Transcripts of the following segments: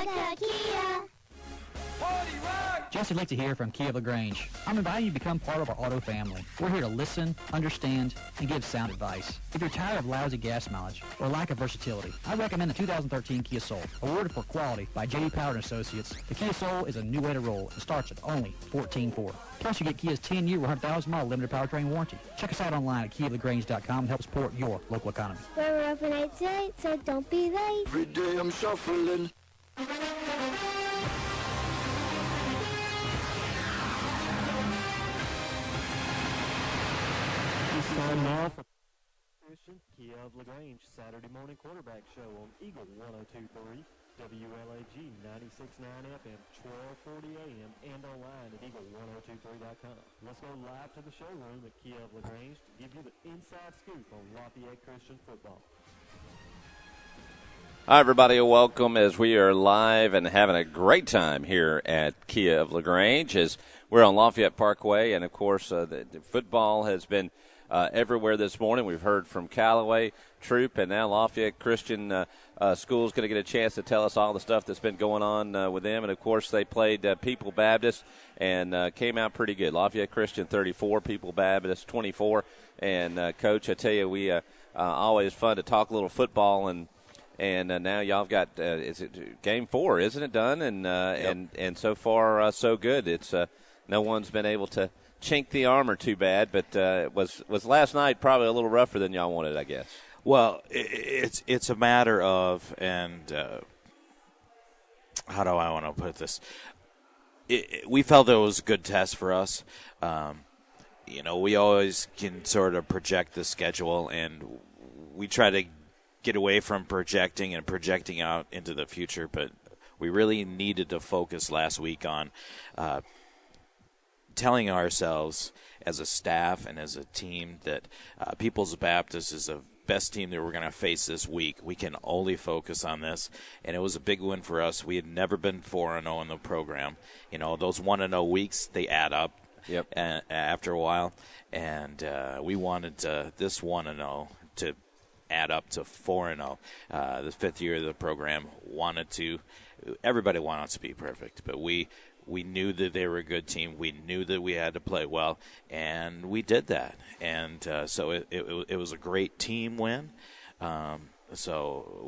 Got Kia. Jesse, I'd like to hear from Kia of LaGrange. I'm inviting you to become part of our auto family. We're here to listen, understand, and give sound advice. If you're tired of lousy gas mileage or lack of versatility, I recommend the 2013 Kia Soul. Awarded for quality by J.D. Power & Associates, the Kia Soul is a new way to roll and starts at only $14,400. Plus, you get Kia's 10-year, 100,000-mile limited powertrain warranty. Check us out online at KiaofLaGrange.com and help support your local economy. We're open 8 to 8, so don't be late. Every day I'm shuffling. Time now for Christian Kia of LaGrange Saturday morning quarterback show on Eagle 102.3, WLAG 96.9 FM, 12:40 a.m. and online at eagle1023.com. Let's go live to the showroom at Kia of LaGrange to give you the inside scoop on Lafayette Christian football. Hi, everybody, and welcome as we are live and having a great time here at Kia of LaGrange as we're on Lafayette Parkway, and of course the football has been everywhere this morning. We've heard from Callaway, Troop, and now Lafayette Christian School is going to get a chance to tell us all the stuff that's been going on with them. And, of course, they played People Baptist and came out pretty good. Lafayette Christian 34, People Baptist 24. And, Coach, I tell you, we always fun to talk a little football, and now y'all got is it game 4, isn't it done? And Yep. and so far so good. It's no one's been able to chink the armor too bad, but was last night probably a little rougher than y'all wanted, I guess. Well, it's a matter of, and how do I want to put this? We felt it was a good test for us. We always can sort of project the schedule, and we try to get away from projecting out into the future, but we really needed to focus last week on telling ourselves as a staff and as a team that People's Baptist is the best team that we're going to face this week. We can only focus on this, and it was a big win for us. We had never been 4-0 in the program. Those 1-0 weeks, they add up. Yep. After a while, and we wanted this 1-0 to add up to 4-0. The fifth year of the program everybody wanted us to be perfect, but we knew that they were a good team. We knew that we had to play well, and we did that. And so it was a great team win. So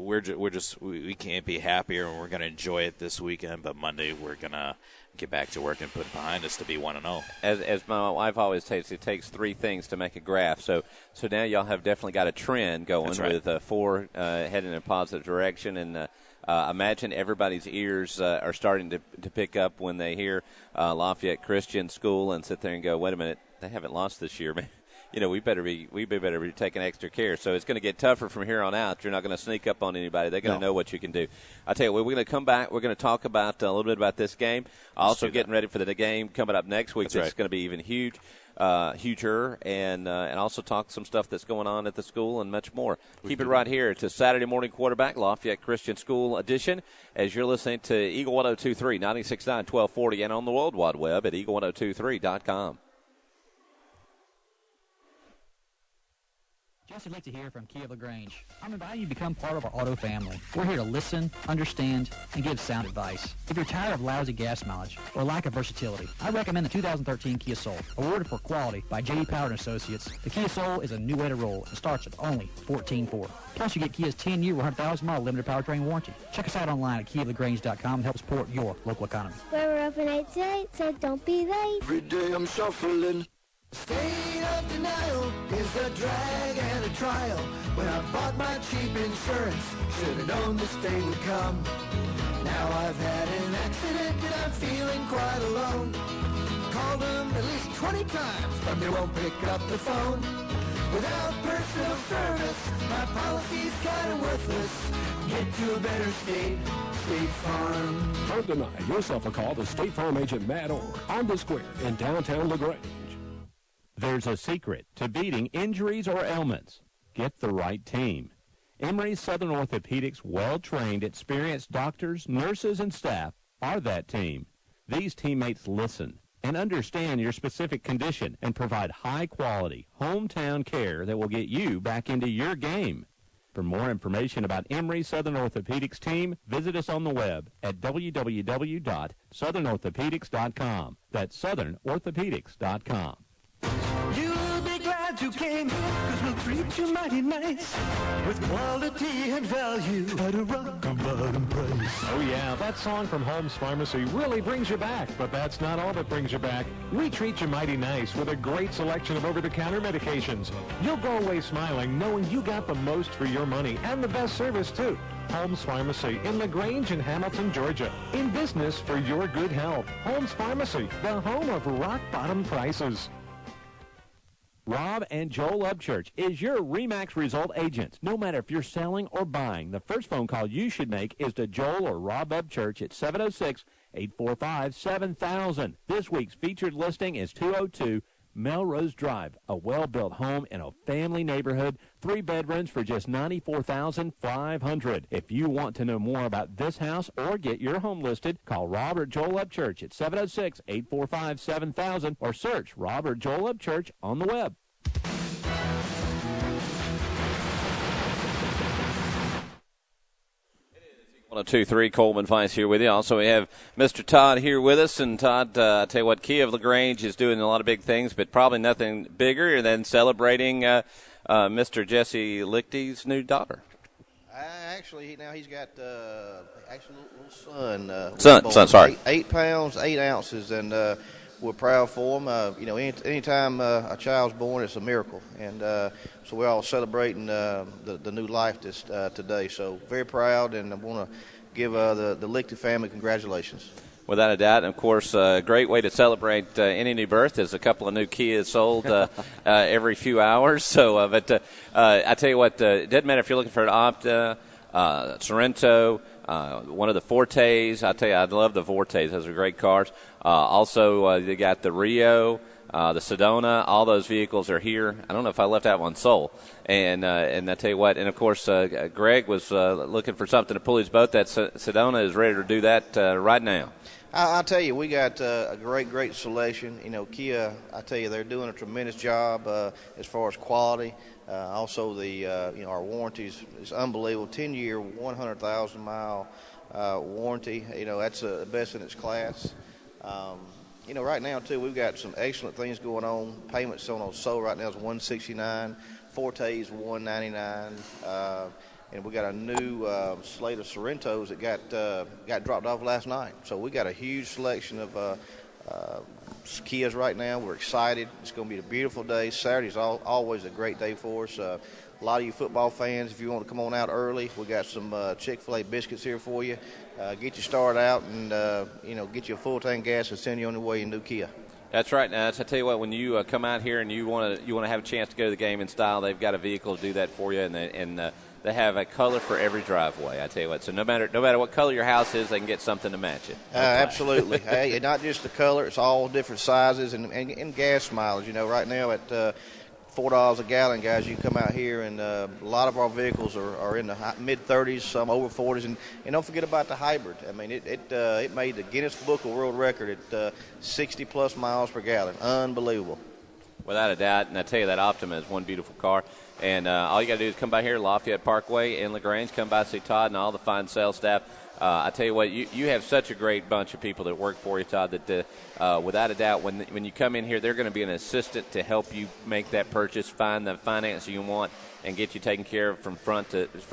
we can't be happier, and we're going to enjoy it this weekend. But Monday we're going to get back to work and put it behind us to be 1-0. As my wife always says, it takes 3 things to make a graph. So now y'all have definitely got a trend going. That's right. With 4 heading in a positive direction, and imagine everybody's ears are starting to pick up when they hear Lafayette Christian School and sit there and go, wait a minute, they haven't lost this year, man. We better be taking extra care. So it's going to get tougher from here on out. You're not going to sneak up on anybody. They're going to know what you can do. I tell you what, we're going to come back. We're going to talk about a little bit about this game. Also getting ready for the game coming up next week. That's going to be even huger, and also talk some stuff that's going on at the school and much more. Keep it right here. It's a Saturday morning quarterback, Lafayette Christian School edition, as you're listening to Eagle 102.3, 96.9, 1240, and on the World Wide Web at eagle1023.com. Jesse, I'd like to hear from Kia of LaGrange. I'm inviting you to become part of our auto family. We're here to listen, understand, and give sound advice. If you're tired of lousy gas mileage or lack of versatility, I recommend the 2013 Kia Soul. Awarded for quality by J.D. Power & Associates, the Kia Soul is a new way to roll and starts at only $14,400. Plus, you get Kia's 10-year, 100,000-mile limited powertrain warranty. Check us out online at KiaofLaGrange.com and help support your local economy. We're open 8 to 8, so don't be late. Every day I'm shuffling. State of denial is a drag and a trial. When I bought my cheap insurance, should have known this day would come. Now I've had an accident and I'm feeling quite alone. Called them at least 20 times, but they won't pick up the phone. Without personal service, my policy's kind of worthless. Get to a better state, State Farm. Don't deny yourself a call to State Farm agent Matt Orr on the Square in downtown LaGrange. There's a secret to beating injuries or ailments. Get the right team. Emory Southern Orthopedics' well-trained, experienced doctors, nurses, and staff are that team. These teammates listen and understand your specific condition and provide high-quality, hometown care that will get you back into your game. For more information about Emory Southern Orthopedics team, visit us on the web at www.southernorthopedics.com. That's southernorthopedics.com. You'll be glad you came, 'cause we'll treat you mighty nice, with quality and value at a rock-bottom price. Oh yeah, that song from Holmes Pharmacy really brings you back, but that's not all that brings you back. We treat you mighty nice with a great selection of over-the-counter medications. You'll go away smiling knowing you got the most for your money and the best service too. Holmes Pharmacy in LaGrange and Hamilton, Georgia. In business for your good health. Holmes Pharmacy, the home of rock-bottom prices. Rob and Joel Upchurch is your RE/MAX Result agent. No matter if you're selling or buying, the first phone call you should make is to Joel or Rob Upchurch at 706-845-7000. This week's featured listing is 202 Melrose Drive, a well-built home in a family neighborhood, 3 bedrooms for just $94,500. If you want to know more about this house or get your home listed, call Rob or Joel Upchurch at 706-845-7000 or search Rob or Joel Upchurch on the web. 102.3 Coleman Vice here with you. Also, we have Mr. Todd here with us. And, Todd, I tell you what, Kia of LaGrange is doing a lot of big things, but probably nothing bigger than celebrating Mr. Jesse Lichty's new daughter. Actually, now he's got actually a little son. Sorry. 8 pounds, 8 ounces, and we're proud for him. Anytime a child's born, it's a miracle. And so we're all celebrating the new life today. So very proud, and I want to give the Lichty family congratulations. Without a doubt. And, of course, a great way to celebrate any new birth is a couple of new Kias sold every few hours. So, I tell you what, it doesn't matter if you're looking for an Opta, Sorrento, one of the Fortes. I tell you, I love the Fortes. Those are great cars. Also, they got the Rio, the Sedona. All those vehicles are here. I don't know if I left out one soul. And I tell you what, and of course, Greg was looking for something to pull his boat. That Sedona is ready to do that right now. I'll tell you, we got a great selection. Kia, I tell you, they're doing a tremendous job as far as quality. Also, our warranties is unbelievable. 10-year, 100,000-mile warranty. That's the best in its class. Right now, too, we've got some excellent things going on. Payments on those sold right now is $169. Fortes $199. And we got a new slate of Sorrentos that got dropped off last night. So we got a huge selection of Kias right now. We're excited. It's going to be a beautiful day. Saturday's always a great day for us. A lot of you football fans, if you want to come on out early, we got some Chick-fil-A biscuits here for you. Get you started out and get you a full tank of gas and send you on your way in new Kia. That's right. Now, I tell you what, when you come out here and you want to have a chance to go to the game in style, they've got a vehicle to do that for you, and they have a color for every driveway. I tell you what, so no matter what color your house is, they can get something to match it. Absolutely. Hey, not just the color; it's all different sizes and gas mileage. Right now at $4 a gallon, guys, you come out here, and a lot of our vehicles are in the mid-30s, some over 40s, and don't forget about the hybrid. I mean, it made the Guinness Book of World Record at 60-plus miles per gallon. Unbelievable. Without a doubt, and I tell you, that Optima is one beautiful car. And all you got to do is come by here, Lafayette Parkway in LaGrange. Come by, see Todd and all the fine sales staff. I tell you what, you have such a great bunch of people that work for you, Todd, that without a doubt, when you come in here, they're going to be an assistant to help you make that purchase, find the financing you want, and get you taken care of from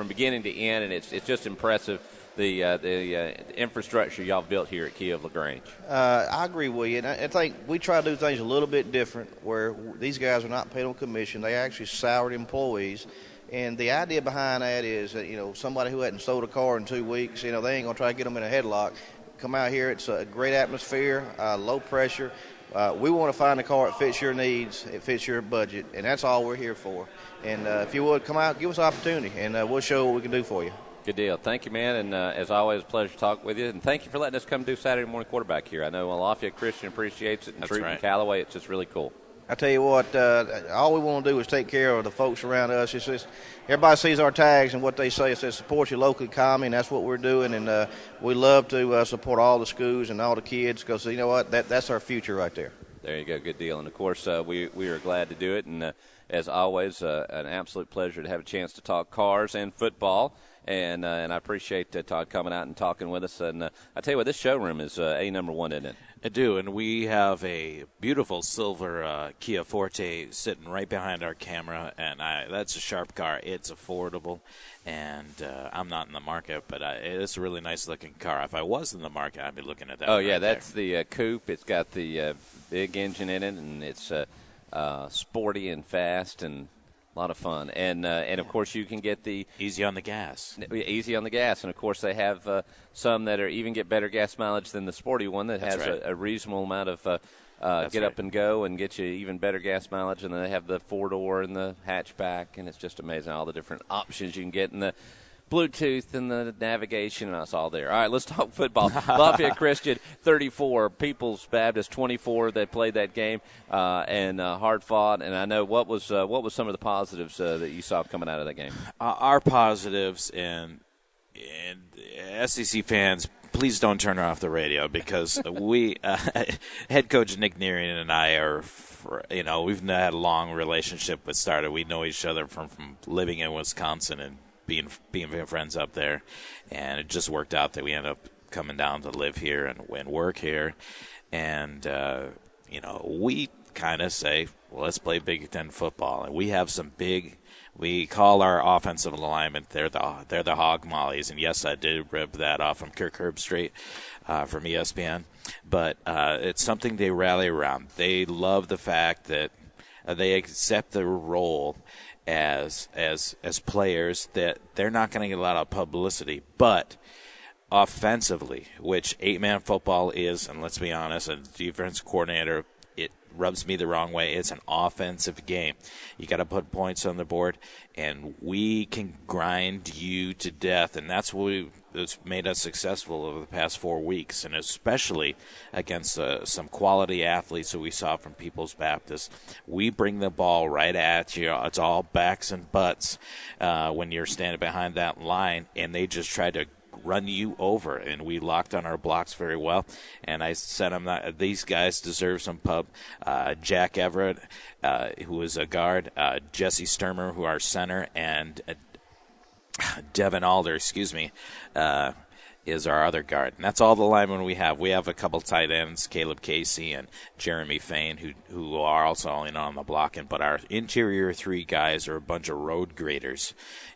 beginning to end. And it's just impressive, the infrastructure y'all built here at Kia of LaGrange. I agree with you, and I think we try to do things a little bit different, where these guys are not paid on commission. They actually salaried employees. And the idea behind that is that, somebody who hadn't sold a car in 2 weeks, they ain't going to try to get them in a headlock. Come out here. It's a great atmosphere, low pressure. We want to find a car that fits your needs, it fits your budget, and that's all we're here for. And if you would, come out, give us an opportunity, and we'll show what we can do for you. Good deal. Thank you, man. And as always, a pleasure to talk with you. And thank you for letting us come do Saturday morning quarterback here. I know Lafayette Christian appreciates it, and Truett and Callaway, it's just really cool. I tell you what, all we want to do is take care of the folks around us. It's just, everybody sees our tags and what they say. It says support your local economy, and that's what we're doing. And we love to support all the schools and all the kids, because you know what, that's our future right there. There you go, good deal. And of course, we are glad to do it. And as always, an absolute pleasure to have a chance to talk cars and football. And I appreciate Todd coming out and talking with us. And I tell you what, this showroom is number one, isn't it? I do, and we have a beautiful silver Kia Forte sitting right behind our camera, and that's a sharp car. It's affordable, and I'm not in the market, but it's a really nice-looking car. If I was in the market, I'd be looking at that. Oh, right yeah, that's there. the coupe. It's got the big engine in it, and it's sporty and fast and a lot of fun. And of course, you can get the easy on the gas. Easy on the gas. And, of course, they have some that are even get better gas mileage than the sporty one that That's has right. a reasonable amount of get right. up and go and get you even better gas mileage. And then they have the four-door and the hatchback, and it's just amazing all the different options you can get in the Bluetooth and the navigation, and it's all there. All right, let's talk football. Lafayette Christian 34, People's Baptist 24. They played that game and hard fought. And I know what was some of the positives that you saw coming out of that game. Our positives and SEC fans, please don't turn off the radio because we, head coach Nick Nearian and I are, we've had a long relationship with Starter. We know each other from living in Wisconsin and being friends up there, and it just worked out that we ended up coming down to live here and work here, and we kind of say, well, let's play Big Ten football, and we have some big. We call our offensive alignment they're the hog mollies, and yes, I did rip that off from Kirk Herbstreit from ESPN, but it's something they rally around. They love the fact that they accept the role as players that they're not going to get a lot of publicity, but offensively, which 8-man football is, and let's be honest, a defense coordinator, it rubs me the wrong way. It's an offensive game. You got to put points on the board, and we can grind you to death, and that's that's made us successful over the past 4 weeks, and especially against some quality athletes that we saw from People's Baptist. We bring the ball right at you. It's all backs and butts when you're standing behind that line, and they just try to run you over, and we locked on our blocks very well. And I said, these guys deserve some pub. Jack Everett, who is a guard, Jesse Sturmer, who are center, and Devin Alder, is our other guard. And that's all the linemen we have. We have a couple tight ends, Caleb Casey and Jeremy Fain, who are also in on the blocking. But our interior three guys are a bunch of road graders,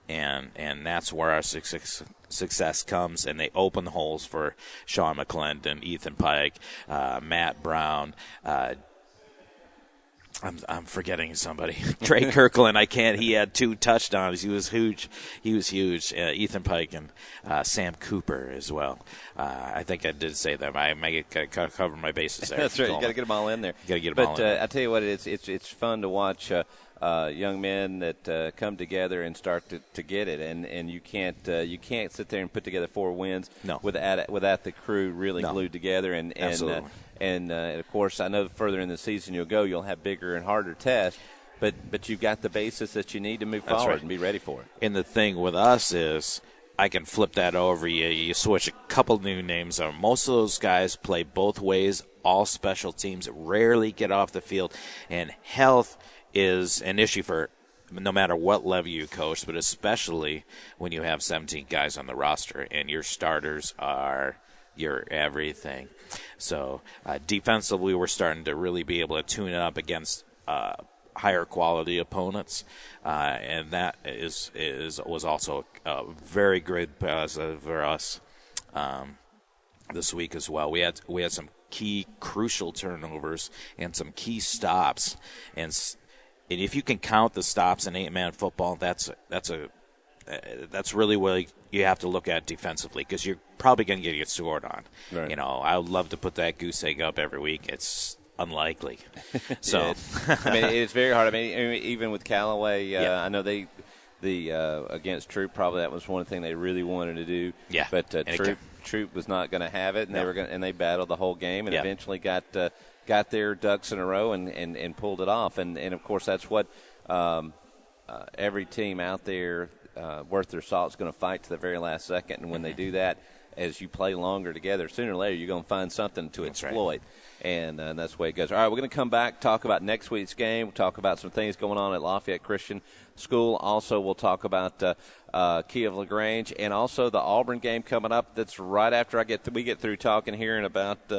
and that's where our success comes. And they open the holes for Sean McClendon, Ethan Pike, Matt Brown, I'm forgetting somebody. Trey Kirkland, He had 2 touchdowns. He was huge. Ethan Pike and Sam Cooper as well. I think I did say that. I may cover my bases there. That's right. You got to get them all in there. But I tell you what, it's fun to watch young men that come together and start to get it. And you can't sit there and put together 4 wins without the crew really glued together. Absolutely. And of course, I know further in the season you'll have bigger and harder tests, but you've got the basis that you need to move forward and be ready for it. And the thing with us is I can flip that over. You switch a couple new names on. Most of those guys play both ways, all special teams, rarely get off the field, and health is an issue for no matter what level you coach, but especially when you have 17 guys on the roster and your starters are your everything. So defensively, we're starting to really be able to tune it up against higher quality opponents, and that was also a very great positive for us this week as well. We had some key crucial turnovers and some key stops, and if you can count the stops in 8-man football, that's really what you have to look at defensively, because you're probably going to get scored on. Right. I would love to put that goose egg up every week. It's unlikely. So, it's very hard. Even with Callaway, I know against Troop, probably that was one thing they really wanted to do. Yeah, but Troop was not going to have it, and they battled the whole game, and eventually got their ducks in a row and pulled it off. And of course, that's what every team out there worth their salt is going to fight to the very last second. And when they do that, as you play longer together, sooner or later you're going to find something to exploit. And that's the way it goes. All right, we're going to come back, talk about next week's game. We'll talk about some things going on at Lafayette Christian School. Also, we'll talk about Key of LaGrange, and also the Auburn game coming up. That's right after we get through talking here in about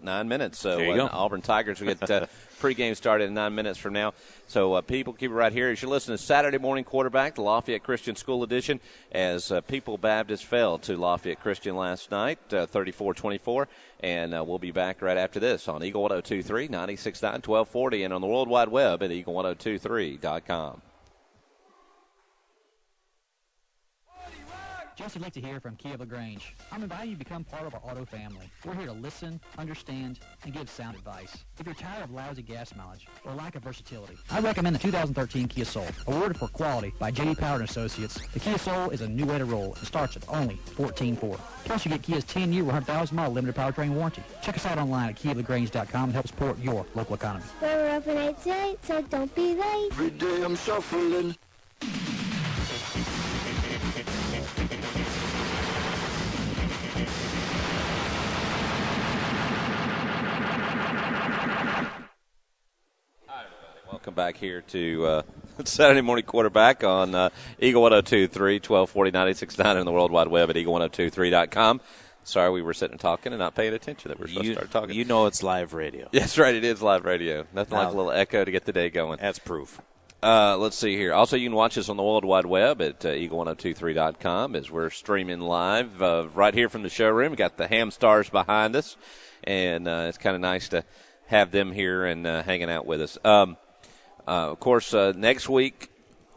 9 minutes. So there you go. Auburn Tigers will get pregame started in 9 minutes from now. So people, keep it right here as you listen to Saturday Morning Quarterback, the Lafayette Christian School Edition, as People Baptist fell to Lafayette Christian last night, 34-24. And we'll be back right after this on Eagle 102.3, 96.9, 1240, and on the World Wide Web at eagle1023.com. Jesse, I'd like to hear from Key of LaGrange. I'm inviting you to become part of our auto family. We're here to listen, understand, and give sound advice. If you're tired of lousy gas mileage or lack of versatility, I recommend the 2013 Kia Soul. Awarded for quality by J.D. Power & Associates, the Kia Soul is a new way to roll and starts at only $14,400. Plus, you get Kia's 10-year, 100,000-mile limited powertrain warranty. Check us out online at KeyofLaGrange.com and help support your local economy. We're open 8 to 8, so don't be late. Every day I'm shuffling. Welcome back here to Saturday Morning Quarterback on Eagle 102.3, 1240, 96.9, and the World Wide Web at eagle1023.com. Sorry, we were sitting and talking and not paying attention that we're supposed to start talking. You know it's live radio. That's right, it is live radio. Nothing like a little echo to get the day going. That's proof. Let's see here. Also, you can watch us on the World Wide Web at eagle1023.com as we're streaming live right here from the showroom. We got the Ham Stars behind us, and it's kind of nice to have them here and hanging out with us. Of course, next week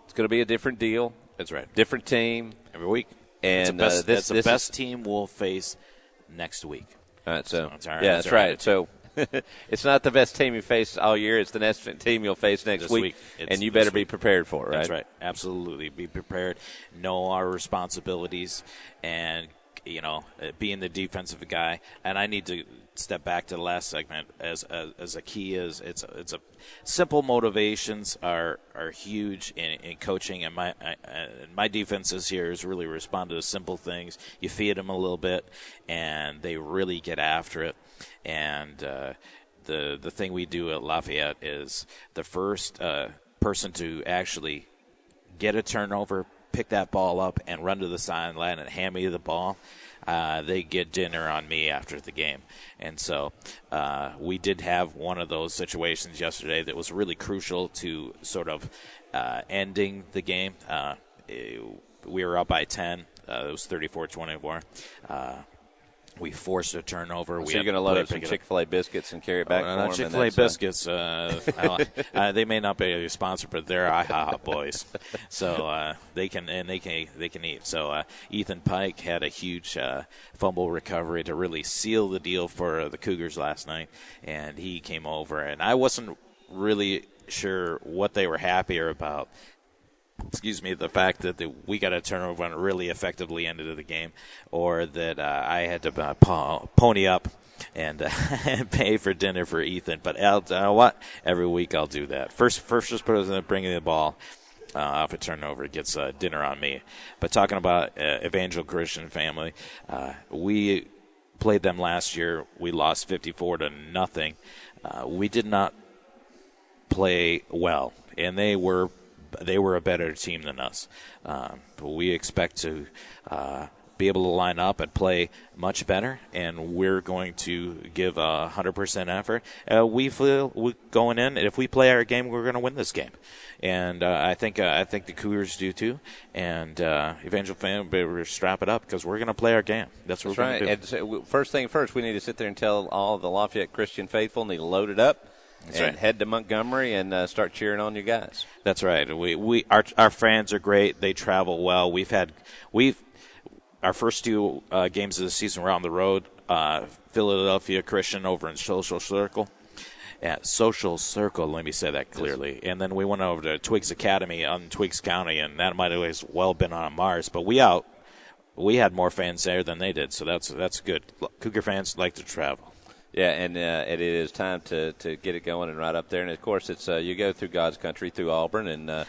it's going to be a different deal. That's right. Different team every week. And it's the best team we'll face next week. All right, so that's right. So it's not the best team you face all year. It's the next team you'll face next week. And you better be prepared for it, right? That's right. Absolutely. Be prepared. Know our responsibilities and, being the defensive guy. And I need to step back to the last segment as a key is it's a simple motivations are huge in coaching, and my defenses here is really respond to simple things. You feed them a little bit and they really get after it. And the thing we do at Lafayette is the first person to actually get a turnover, pick that ball up and run to the sideline and hand me the ball, they get dinner on me after the game. And so we did have one of those situations yesterday that was really crucial to sort of ending the game. We were up by 10. It was 34-24. We forced a turnover. So you're going to load up some Chick-fil-A biscuits and carry it back for them? Chick-fil-A biscuits, they may not be a sponsor, but they're IHOP boys. So they can eat. So Ethan Pike had a huge fumble recovery to really seal the deal for the Cougars last night, and he came over. And I wasn't really sure what they were happier about. The fact that we got a turnover and really effectively ended the game, or that I had to pony up and pay for dinner for Ethan. But you know what? Every week I'll do that. First person bringing the ball off a turnover gets dinner on me. But talking about Evangel Christian family, we played them last year. We lost 54-0. We did not play well, and they were a better team than us. But we expect to be able to line up and play much better, and we're going to give 100% effort. We feel going in, if we play our game, we're going to win this game. And I think the Cougars do too. And Evangel fan, better strap it up because we're going to play our game. That's what we're going to do. And so, first thing first, we need to sit there and tell all the Lafayette Christian faithful need to load it up. That's and right. Head to Montgomery and start cheering on your guys. That's right. Our fans are great. They travel well. Our first two games of the season were on the road. Philadelphia Christian over in Social Circle. Social Circle, let me say that clearly. Yes. And then we went over to Twiggs Academy on Twiggs County, and that might have as well been on Mars. But we had more fans there than they did, so that's good. Cougar fans like to travel. Yeah, and it is time to get it going and right up there. And, of course, it's you go through God's country, through Auburn, and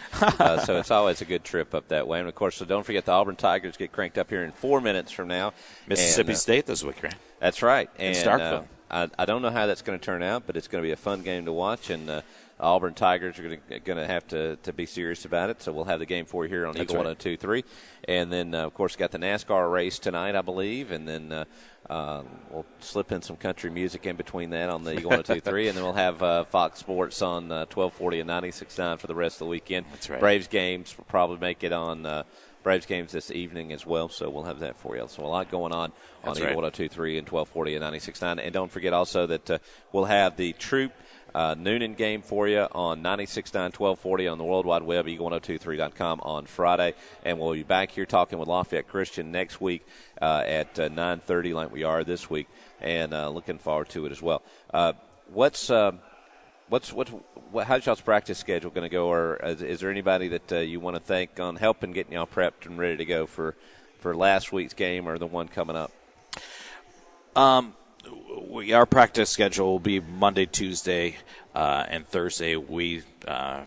so it's always a good trip up that way. And, of course, so don't forget the Auburn Tigers get cranked up here in 4 minutes from now. Mississippi State this week, right? That's right. And Starkville. I don't know how that's going to turn out, but it's going to be a fun game to watch. And Auburn Tigers are going to have to be serious about it. So we'll have the game for you here on Eagle 102.3. And then, of course, got the NASCAR race tonight, I believe. And then we'll slip in some country music in between that on the Eagle 102.3. And then we'll have Fox Sports on 1240 and 96.9 for the rest of the weekend. That's right. Braves games will probably make it on Braves games this evening as well, so we'll have that for you. So a lot going on Eagle 102.3 and 1240 and 96.9. And don't forget also that we'll have the Troop Noonan game for you on 96.9, 1240 on the World Wide Web, eagle1023.com on Friday. And we'll be back here talking with Lafayette Christian next week at 9:30 like we are this week, and looking forward to it as well. How's y'all's practice schedule going to go, or is there anybody that you want to thank on helping getting y'all prepped and ready to go for last week's game or the one coming up? Our practice schedule will be Monday, Tuesday, and Thursday. We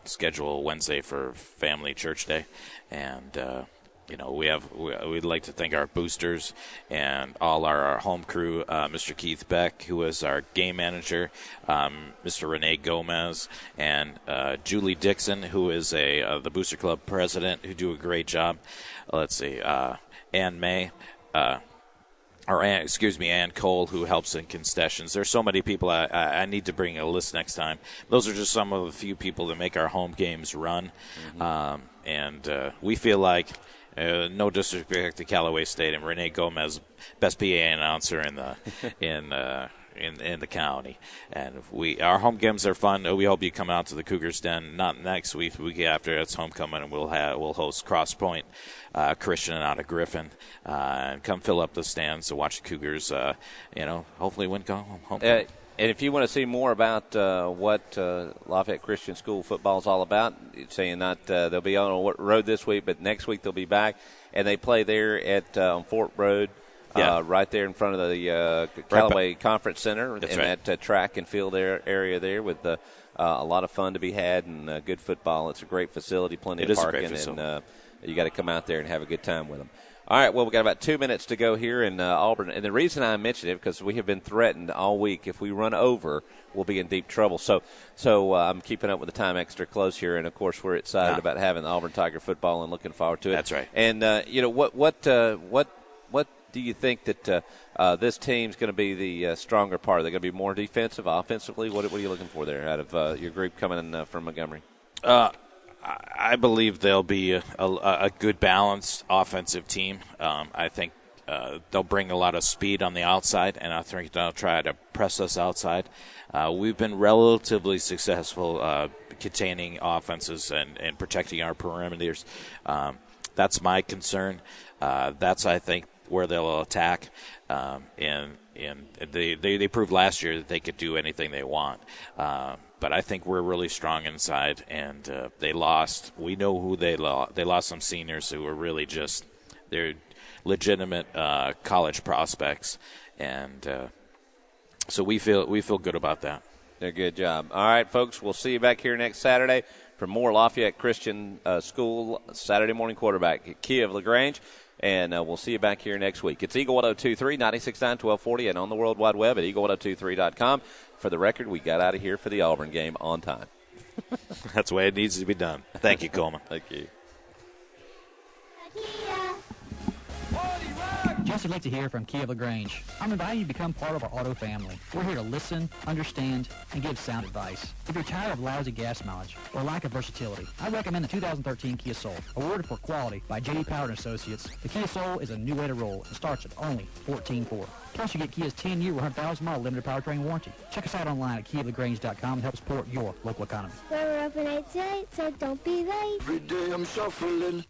schedule Wednesday for Family Church Day, and we'd like to thank our boosters and all our home crew, Mr. Keith Beck, who is our game manager, Mr. Renee Gomez, and Julie Dixon, who is the Booster Club president, who do a great job. Let's see, Ann May. Ann Cole, who helps in concessions. There's so many people. I need to bring a list next time. Those are just some of the few people that make our home games run. And we feel like, no disrespect to Callaway Stadium, Renee Gomez, best PA announcer in the in the county. And our home games are fun. We hope you come out to the Cougars Den, not next week, the week after. It's homecoming, and we'll host Cross Point Christian out of Griffin, and come fill up the stands to watch the Cougars. Hopefully win home. And if you want to see more about what Lafayette Christian School football is all about, saying not they'll be on a road this week, but next week they'll be back, and they play there at on Fort Road. Right there in front of the Callaway Conference Center, that track and field area there with a lot of fun to be had and good football. It's a great facility, plenty of parking, and you got to come out there and have a good time with them. All right, well, we've got about 2 minutes to go here in Auburn. And the reason I mentioned it, because we have been threatened all week. If we run over, we'll be in deep trouble. So I'm keeping up with the time extra close here. And, of course, we're excited about having the Auburn Tiger football and looking forward to it. That's right. And, what do you think that this team's going to be the stronger part? Are they going to be more defensive, offensively? What are you looking for there out of your group coming from Montgomery? I believe they'll be a good balanced offensive team. I think they'll bring a lot of speed on the outside, and I think they'll try to press us outside. We've been relatively successful containing offenses and protecting our perimeters. That's my concern. That's, I think, where they'll attack, and they proved last year that they could do anything they want. But I think we're really strong inside, and they lost. We know who they lost. They lost some seniors who were really they're legitimate college prospects, and so we feel good about that. A good job. All right, folks, we'll see you back here next Saturday for more Lafayette Christian School Saturday morning quarterback at Kia of LaGrange. And we'll see you back here next week. It's Eagle 102.3, 96.9, 1240, and on the World Wide Web at eagle1023.com. For the record, we got out of here for the Auburn game on time. That's the way it needs to be done. Thank you, Coleman. Thank you. Just would like to hear from Kia of LaGrange. I'm inviting you to become part of our auto family. We're here to listen, understand, and give sound advice. If you're tired of lousy gas mileage or lack of versatility, I recommend the 2013 Kia Soul. Awarded for quality by J.D. Power & Associates, the Kia Soul is a new way to roll and starts at only $14,400. Plus, you get Kia's 10-year, 100,000-mile limited powertrain warranty. Check us out online at KiaLaGrange.com and help support your local economy. We're open 8 to 8, so don't be late. Every day I'm shuffling.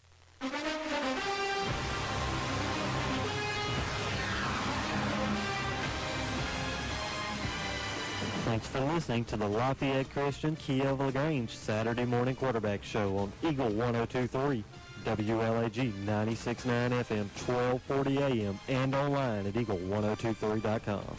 Thanks for listening to the Lafayette Christian Kia of LaGrange Saturday morning quarterback show on Eagle 102.3, WLAG 96.9 FM, 1240 AM, and online at eagle1023.com.